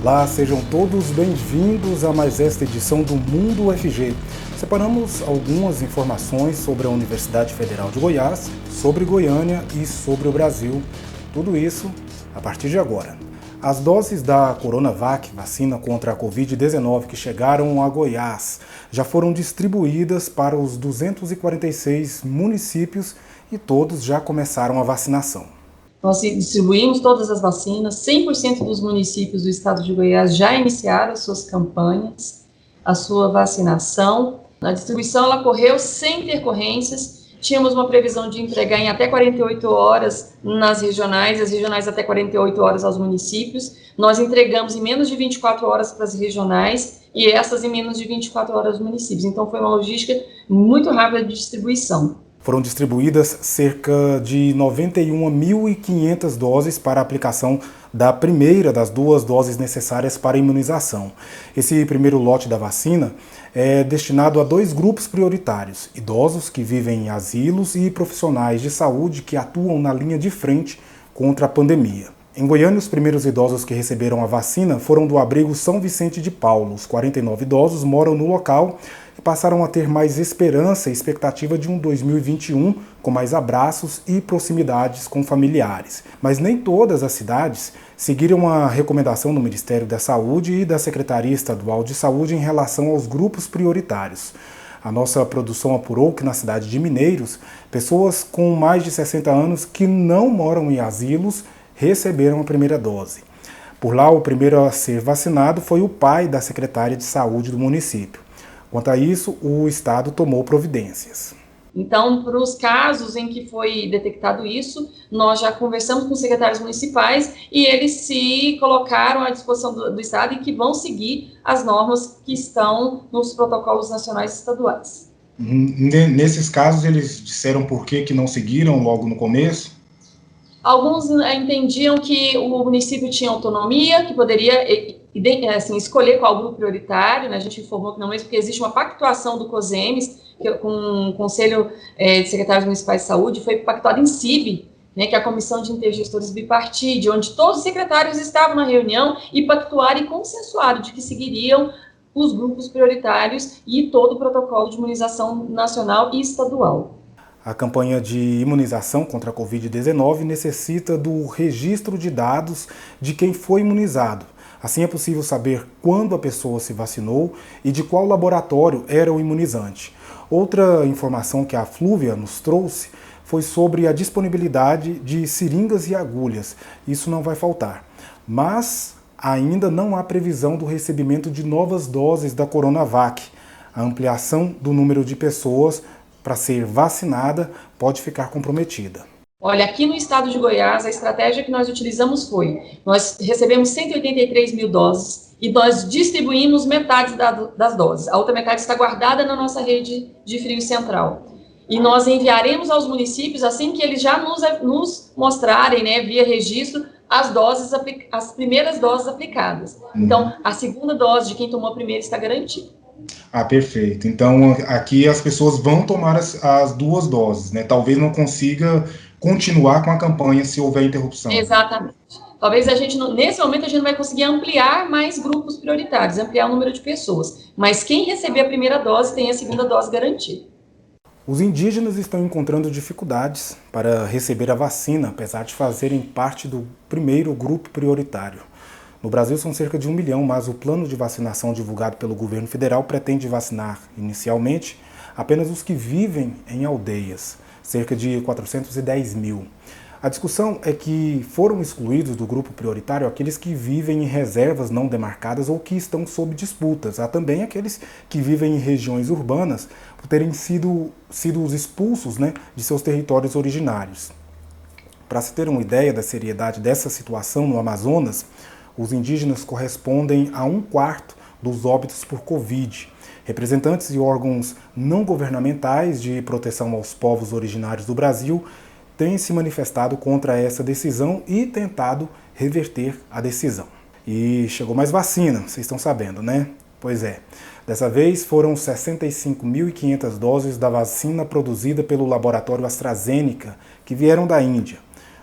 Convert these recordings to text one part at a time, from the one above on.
Olá, sejam todos bem-vindos a mais esta edição do Mundo UFG. Separamos algumas informações sobre a Universidade Federal de Goiás, sobre Goiânia e sobre o Brasil. Tudo isso a partir de agora. As doses da Coronavac, vacina contra a Covid-19 que chegaram a Goiás, já foram distribuídas para os 246 municípios e todos já começaram a vacinação. Nós distribuímos todas as vacinas, 100% dos municípios do estado de Goiás já iniciaram as suas campanhas, a sua vacinação. A distribuição ela correu sem intercorrências, tínhamos uma previsão de entregar em até 48 horas nas regionais, as regionais até 48 horas aos municípios. Nós entregamos em menos de 24 horas para as regionais e essas em menos de 24 horas aos municípios. Então foi uma logística muito rápida de distribuição. Foram distribuídas cerca de 91.500 doses para a aplicação da primeira das duas doses necessárias para a imunização. Esse primeiro lote da vacina é destinado a dois grupos prioritários: idosos que vivem em asilos e profissionais de saúde que atuam na linha de frente contra a pandemia. Em Goiânia, os primeiros idosos que receberam a vacina foram do abrigo São Vicente de Paulo. Os 49 idosos moram no local e passaram a ter mais esperança e expectativa de um 2021 com mais abraços e proximidades com familiares. Mas nem todas as cidades seguiram a recomendação do Ministério da Saúde e da Secretaria Estadual de Saúde em relação aos grupos prioritários. A nossa produção apurou que na cidade de Mineiros, pessoas com mais de 60 anos que não moram em asilos receberam a primeira dose. Por lá, o primeiro a ser vacinado foi o pai da secretária de saúde do município. Quanto a isso, o Estado tomou providências. Então, para os casos em que foi detectado isso, nós já conversamos com os secretários municipais e eles se colocaram à disposição do Estado e que vão seguir as normas que estão nos protocolos nacionais e estaduais. Nesses casos, eles disseram por que não seguiram logo no começo? Alguns entendiam que o município tinha autonomia, que poderia escolher qual grupo prioritário, né? A gente informou que não mesmo, porque existe uma pactuação do COSEMES, com o Conselho de Secretários Municipais de Saúde, foi pactuado em CIB, né, que é a Comissão de Intergestores Bipartite, onde todos os secretários estavam na reunião e pactuaram e consensuaram de que seguiriam os grupos prioritários e todo o protocolo de imunização nacional e estadual. A campanha de imunização contra a Covid-19 necessita do registro de dados de quem foi imunizado. Assim é possível saber quando a pessoa se vacinou e de qual laboratório era o imunizante. Outra informação que a Flúvia nos trouxe foi sobre a disponibilidade de seringas e agulhas. Isso não vai faltar. Mas ainda não há previsão do recebimento de novas doses da Coronavac. A ampliação do número de pessoas para ser vacinada pode ficar comprometida. Olha, aqui no estado de Goiás, a estratégia que nós utilizamos foi, nós recebemos 183 mil doses e nós distribuímos metade das doses. A outra metade está guardada na nossa rede de frio central. E nós enviaremos aos municípios, assim que eles já nos mostrarem, né, via registro, as primeiras doses aplicadas. Então, a segunda dose de quem tomou a primeira está garantida. Ah, perfeito. Então, aqui as pessoas vão tomar as duas doses, né? Talvez não consiga continuar com a campanha se houver interrupção. Exatamente. Talvez nesse momento, a gente não vai conseguir ampliar mais grupos prioritários, ampliar o número de pessoas. Mas quem receber a primeira dose tem a segunda dose garantida. Os indígenas estão encontrando dificuldades para receber a vacina, apesar de fazerem parte do primeiro grupo prioritário. No Brasil são cerca de 1 milhão, mas o plano de vacinação divulgado pelo governo federal pretende vacinar, inicialmente, apenas os que vivem em aldeias, cerca de 410 mil. A discussão é que foram excluídos do grupo prioritário aqueles que vivem em reservas não demarcadas ou que estão sob disputas. Há também aqueles que vivem em regiões urbanas por terem sido os expulsos, né, de seus territórios originários. Para se ter uma ideia da seriedade dessa situação no Amazonas, os indígenas correspondem a 1/4 dos óbitos por Covid. Representantes de órgãos não governamentais de proteção aos povos originários do Brasil têm se manifestado contra essa decisão e tentado reverter a decisão. E chegou mais vacina, vocês estão sabendo, né? Pois é. Dessa vez foram 65.500 doses da vacina produzida pelo laboratório AstraZeneca, que vieram da Índia.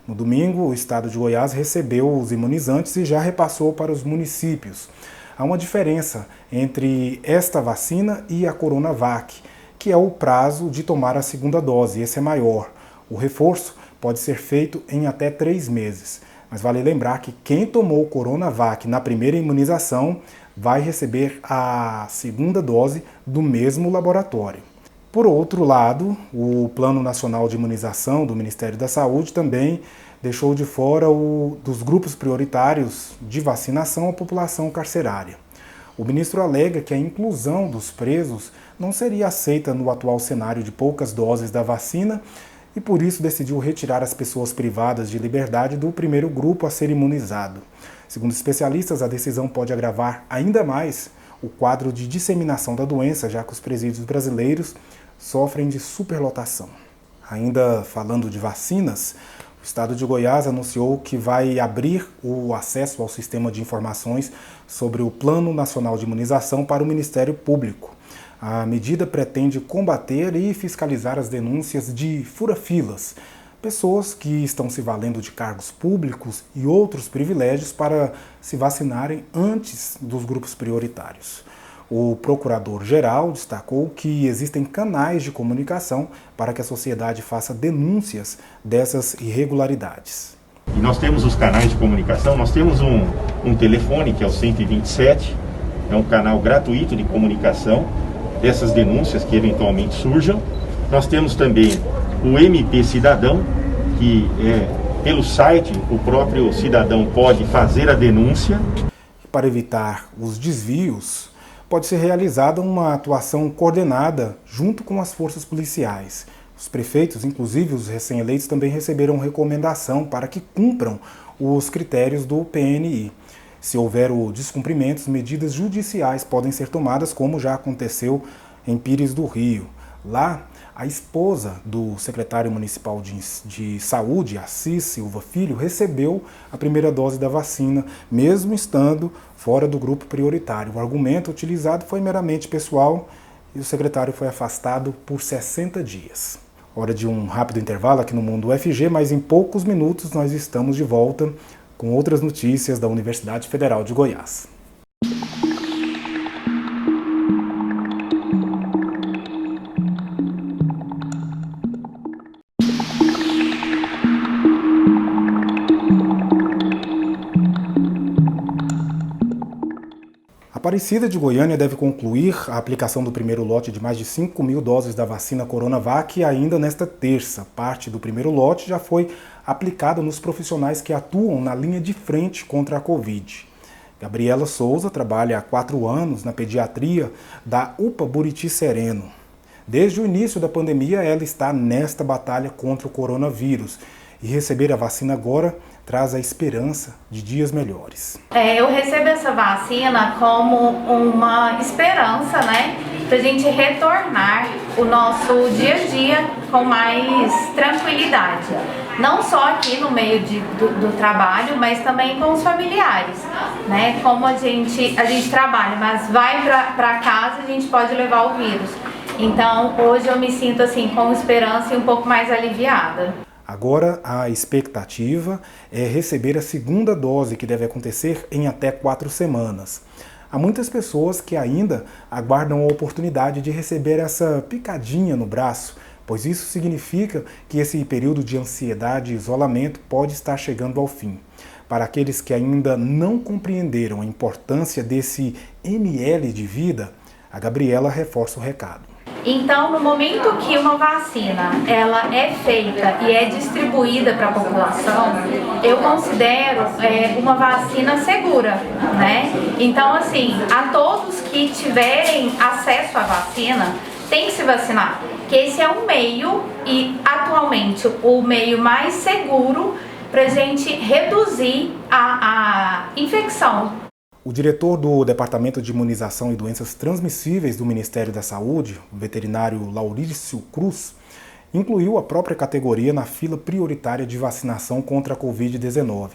No domingo, o estado de Goiás recebeu os imunizantes e já repassou para os municípios. Há uma diferença entre esta vacina e a Coronavac, que é o prazo de tomar a segunda dose. Esse é maior. O reforço pode ser feito em até 3 meses. Mas vale lembrar que quem tomou Coronavac na primeira imunização vai receber a segunda dose do mesmo laboratório. Por outro lado, o Plano Nacional de Imunização do Ministério da Saúde também deixou de fora dos grupos prioritários de vacinação a população carcerária. O ministro alega que a inclusão dos presos não seria aceita no atual cenário de poucas doses da vacina e por isso decidiu retirar as pessoas privadas de liberdade do primeiro grupo a ser imunizado. Segundo especialistas, a decisão pode agravar ainda mais o quadro de disseminação da doença, já que os presídios brasileiros sofrem de superlotação. Ainda falando de vacinas, o estado de Goiás anunciou que vai abrir o acesso ao sistema de informações sobre o Plano Nacional de Imunização para o Ministério Público. A medida pretende combater e fiscalizar as denúncias de fura-filas, pessoas que estão se valendo de cargos públicos e outros privilégios para se vacinarem antes dos grupos prioritários. O procurador-geral destacou que existem canais de comunicação para que a sociedade faça denúncias dessas irregularidades. E nós temos os canais de comunicação, nós temos um telefone que é o 127, é um canal gratuito de comunicação dessas denúncias que eventualmente surjam. Nós temos também o MP Cidadão, que pelo site o próprio cidadão pode fazer a denúncia. Para evitar os desvios, pode ser realizada uma atuação coordenada junto com as forças policiais. Os prefeitos, inclusive os recém-eleitos, também receberam recomendação para que cumpram os critérios do PNI. Se houver o descumprimento, medidas judiciais podem ser tomadas, como já aconteceu em Pires do Rio. Lá, a esposa do secretário municipal de saúde, Assis Silva Filho, recebeu a primeira dose da vacina, mesmo estando fora do grupo prioritário. O argumento utilizado foi meramente pessoal e o secretário foi afastado por 60 dias. Hora de um rápido intervalo aqui no Mundo UFG, mas em poucos minutos nós estamos de volta com outras notícias da Universidade Federal de Goiás. Aparecida de Goiânia deve concluir a aplicação do primeiro lote de mais de 5.000 doses da vacina Coronavac ainda nesta terça. Parte do primeiro lote já foi aplicada nos profissionais que atuam na linha de frente contra a Covid. Gabriela Souza trabalha há 4 anos na pediatria da UPA Buriti Sereno. Desde o início da pandemia, ela está nesta batalha contra o coronavírus. E receber a vacina agora traz a esperança de dias melhores. Eu recebo essa vacina como uma esperança, né? Para a gente retornar o nosso dia a dia com mais tranquilidade. Não só aqui no meio do trabalho, mas também com os familiares, né? Como a gente trabalha, mas vai para casa, a gente pode levar o vírus. Então, hoje eu me sinto assim com esperança e um pouco mais aliviada. Agora, a expectativa é receber a segunda dose, que deve acontecer em até 4 semanas. Há muitas pessoas que ainda aguardam a oportunidade de receber essa picadinha no braço, pois isso significa que esse período de ansiedade e isolamento pode estar chegando ao fim. Para aqueles que ainda não compreenderam a importância desse ml de vida, a Gabriela reforça o recado. Então, no momento que uma vacina ela é feita e é distribuída para a população, eu considero uma vacina segura, né? Então, assim, a todos que tiverem acesso à vacina, tem que se vacinar, que esse é um meio e, atualmente, o meio mais seguro para a gente reduzir a infecção. O diretor do Departamento de Imunização e Doenças Transmissíveis do Ministério da Saúde, o veterinário Laurício Cruz, incluiu a própria categoria na fila prioritária de vacinação contra a Covid-19.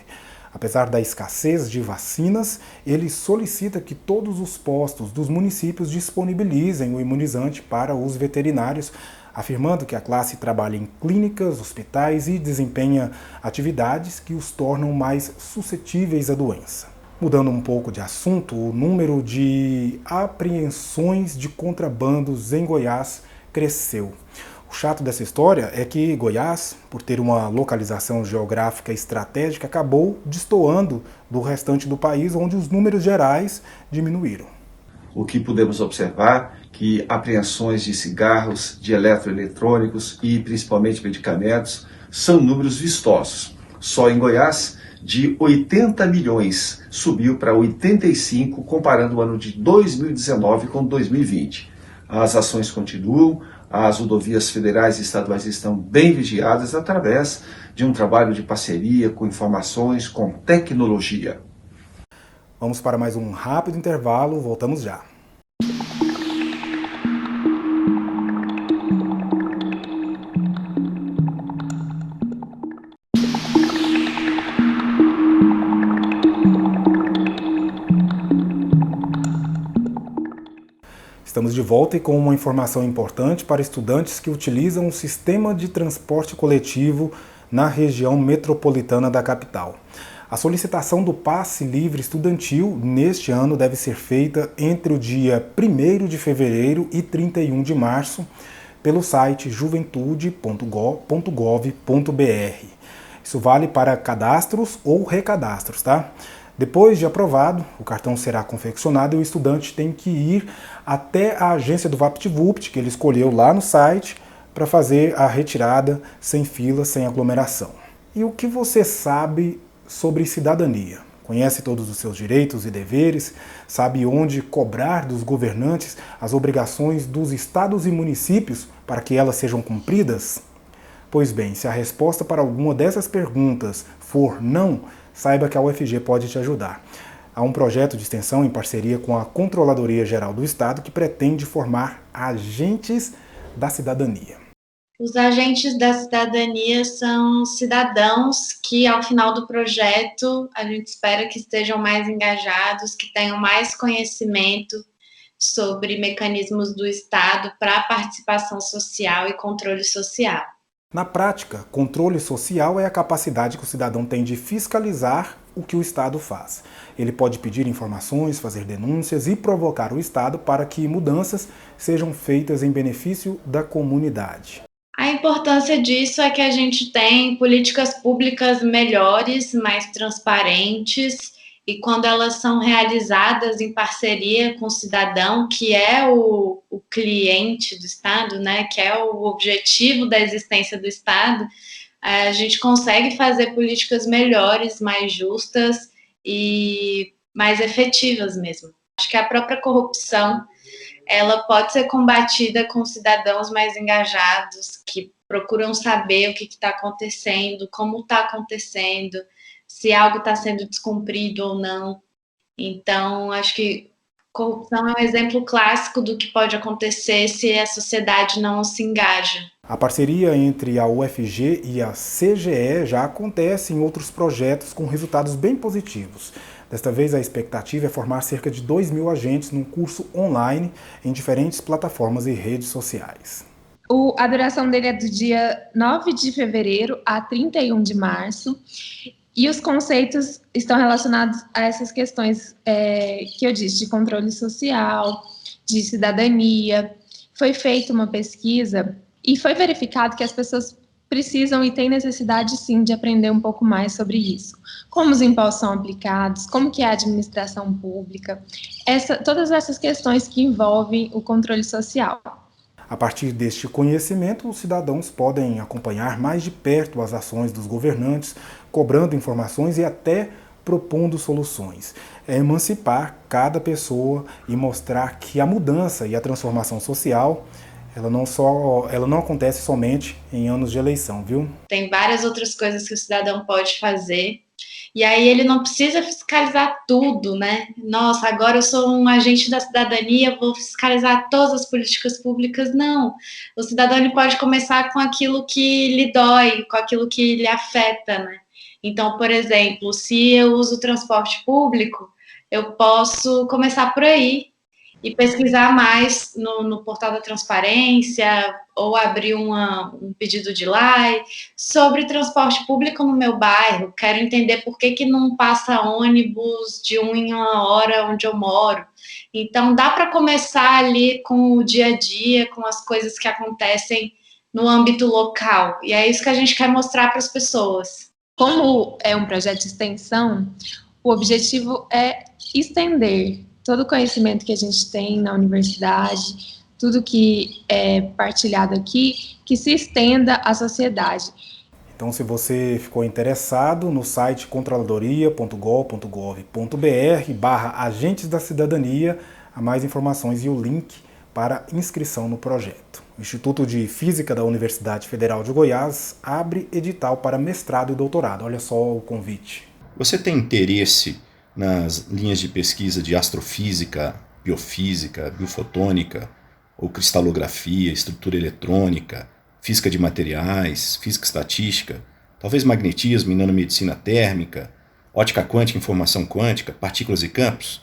Apesar da escassez de vacinas, ele solicita que todos os postos dos municípios disponibilizem o imunizante para os veterinários, afirmando que a classe trabalha em clínicas, hospitais e desempenha atividades que os tornam mais suscetíveis à doença. Mudando um pouco de assunto, o número de apreensões de contrabandos em Goiás cresceu. O chato dessa história é que Goiás, por ter uma localização geográfica estratégica, acabou destoando do restante do país, onde os números gerais diminuíram. O que podemos observar que apreensões de cigarros, de eletroeletrônicos e principalmente medicamentos são números vistosos. Só em Goiás, de 80 milhões subiu para 85, comparando o ano de 2019 com 2020. As ações continuam, as rodovias federais e estaduais estão bem vigiadas através de um trabalho de parceria com informações, com tecnologia. Vamos para mais um rápido intervalo, voltamos já. Estamos de volta e com uma informação importante para estudantes que utilizam o sistema de transporte coletivo na região metropolitana da capital. A solicitação do passe livre estudantil neste ano deve ser feita entre o dia 1º de fevereiro e 31 de março pelo site juventude.gov.br. Isso vale para cadastros ou recadastros, tá? Depois de aprovado, o cartão será confeccionado e o estudante tem que ir até a agência do VaptVupt, que ele escolheu lá no site, para fazer a retirada sem fila, sem aglomeração. E o que você sabe sobre cidadania? Conhece todos os seus direitos e deveres? Sabe onde cobrar dos governantes as obrigações dos estados e municípios para que elas sejam cumpridas? Pois bem, se a resposta para alguma dessas perguntas for não, saiba que a UFG pode te ajudar. Há um projeto de extensão em parceria com a Controladoria Geral do Estado que pretende formar agentes da cidadania. Os agentes da cidadania são cidadãos que, ao final do projeto, a gente espera que estejam mais engajados, que tenham mais conhecimento sobre mecanismos do Estado para participação social e controle social. Na prática, controle social é a capacidade que o cidadão tem de fiscalizar o que o Estado faz. Ele pode pedir informações, fazer denúncias e provocar o Estado para que mudanças sejam feitas em benefício da comunidade. A importância disso é que a gente tem políticas públicas melhores, mais transparentes, e quando elas são realizadas em parceria com o cidadão, que é o cliente do Estado, né, que é o objetivo da existência do Estado, a gente consegue fazer políticas melhores, mais justas e mais efetivas mesmo. Acho que a própria corrupção, ela pode ser combatida com cidadãos mais engajados, que procuram saber o que está acontecendo, como está acontecendo, se algo está sendo descumprido ou não. Então, acho que corrupção é um exemplo clássico do que pode acontecer se a sociedade não se engaja. A parceria entre a UFG e a CGE já acontece em outros projetos com resultados bem positivos. Desta vez, a expectativa é formar cerca de 2.000 agentes num curso online em diferentes plataformas e redes sociais. A duração dele é do dia 9 de fevereiro a 31 de março. E os conceitos estão relacionados a essas questões que eu disse, de controle social, de cidadania. Foi feita uma pesquisa e foi verificado que as pessoas precisam e têm necessidade, sim, de aprender um pouco mais sobre isso. Como os impostos são aplicados, como que é a administração pública, todas essas questões que envolvem o controle social. A partir deste conhecimento, os cidadãos podem acompanhar mais de perto as ações dos governantes, cobrando informações e até propondo soluções. É emancipar cada pessoa e mostrar que a mudança e a transformação social, ela não acontece somente em anos de eleição, viu? Tem várias outras coisas que o cidadão pode fazer. E aí ele não precisa fiscalizar tudo, né? Nossa, agora eu sou um agente da cidadania, vou fiscalizar todas as políticas públicas. Não. O cidadão ele pode começar com aquilo que lhe dói, com aquilo que lhe afeta, né? Então, por exemplo, se eu uso transporte público, eu posso começar por aí e pesquisar mais no portal da transparência ou abrir um pedido de LAI sobre transporte público no meu bairro. Quero entender por que não passa ônibus de 1 em 1 hora onde eu moro. Então, dá para começar ali com o dia a dia, com as coisas que acontecem no âmbito local. E é isso que a gente quer mostrar para as pessoas. Como é um projeto de extensão, o objetivo é estender todo o conhecimento que a gente tem na universidade, tudo que é partilhado aqui, que se estenda à sociedade. Então, se você ficou interessado, no site controladoria.gov.br/agentes da cidadania, há mais informações e o link para inscrição no projeto. O Instituto de Física da Universidade Federal de Goiás abre edital para mestrado e doutorado. Olha só o convite. Você tem interesse nas linhas de pesquisa de astrofísica, biofísica, biofotônica, ou cristalografia, estrutura eletrônica, física de materiais, física estatística, talvez magnetismo e nanomedicina térmica, ótica quântica, informação quântica, partículas e campos?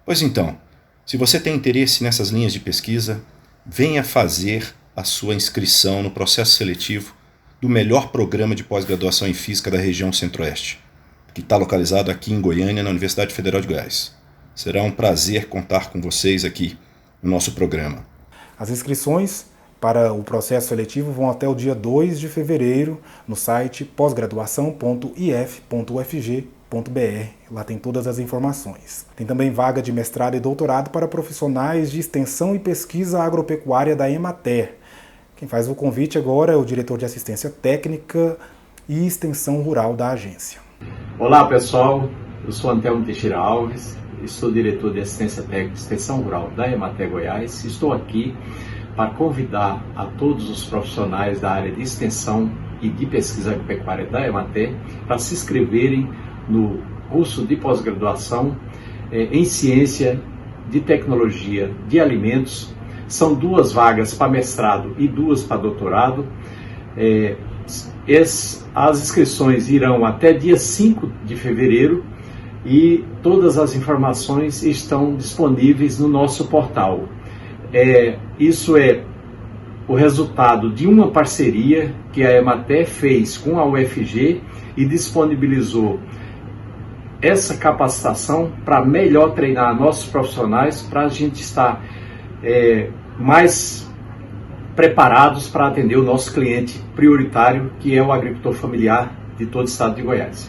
Pois então, se você tem interesse nessas linhas de pesquisa, venha fazer a sua inscrição no processo seletivo do melhor programa de pós-graduação em Física da região Centro-Oeste, que está localizado aqui em Goiânia, na Universidade Federal de Goiás. Será um prazer contar com vocês aqui no nosso programa. As inscrições para o processo seletivo vão até o dia 2 de fevereiro no site pós-graduação.if.ufg.br. Lá tem todas as informações. Tem também vaga de mestrado e doutorado para profissionais de extensão e pesquisa agropecuária da Emater. Quem faz o convite agora é o diretor de assistência técnica e extensão rural da agência. Olá pessoal, eu sou Antelmo Teixeira Alves, sou diretor de assistência técnica e extensão rural da Emater Goiás. Estou aqui para convidar a todos os profissionais da área de extensão e de pesquisa agropecuária da Emater para se inscreverem no curso de pós-graduação em ciência de tecnologia de alimentos. São 2 vagas para mestrado e 2 para doutorado. As inscrições irão até dia 5 de fevereiro e todas as informações estão disponíveis no nosso portal. Isso é o resultado de uma parceria que a Emater fez com a UFG e disponibilizou essa capacitação para melhor treinar nossos profissionais, para a gente estar mais preparados para atender o nosso cliente prioritário, que é o agricultor familiar de todo o estado de Goiás.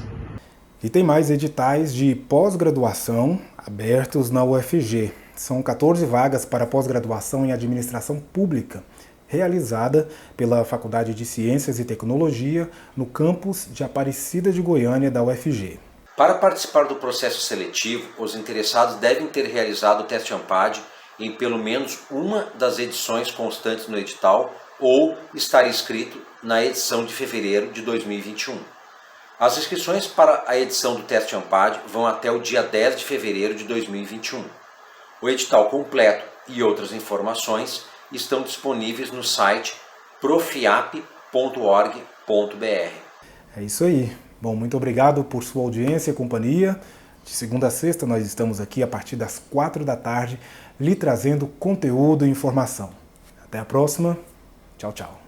E tem mais editais de pós-graduação abertos na UFG. São 14 vagas para pós-graduação em administração pública, realizada pela Faculdade de Ciências e Tecnologia no campus de Aparecida de Goiânia da UFG. Para participar do processo seletivo, os interessados devem ter realizado o teste ANPAD em pelo menos uma das edições constantes no edital ou estar inscrito na edição de fevereiro de 2021. As inscrições para a edição do teste ANPAD vão até o dia 10 de fevereiro de 2021. O edital completo e outras informações estão disponíveis no site profiap.org.br. É isso aí. Bom, muito obrigado por sua audiência e companhia. De segunda a sexta nós estamos aqui a partir das 4 da tarde, lhe trazendo conteúdo e informação. Até a próxima. Tchau, tchau.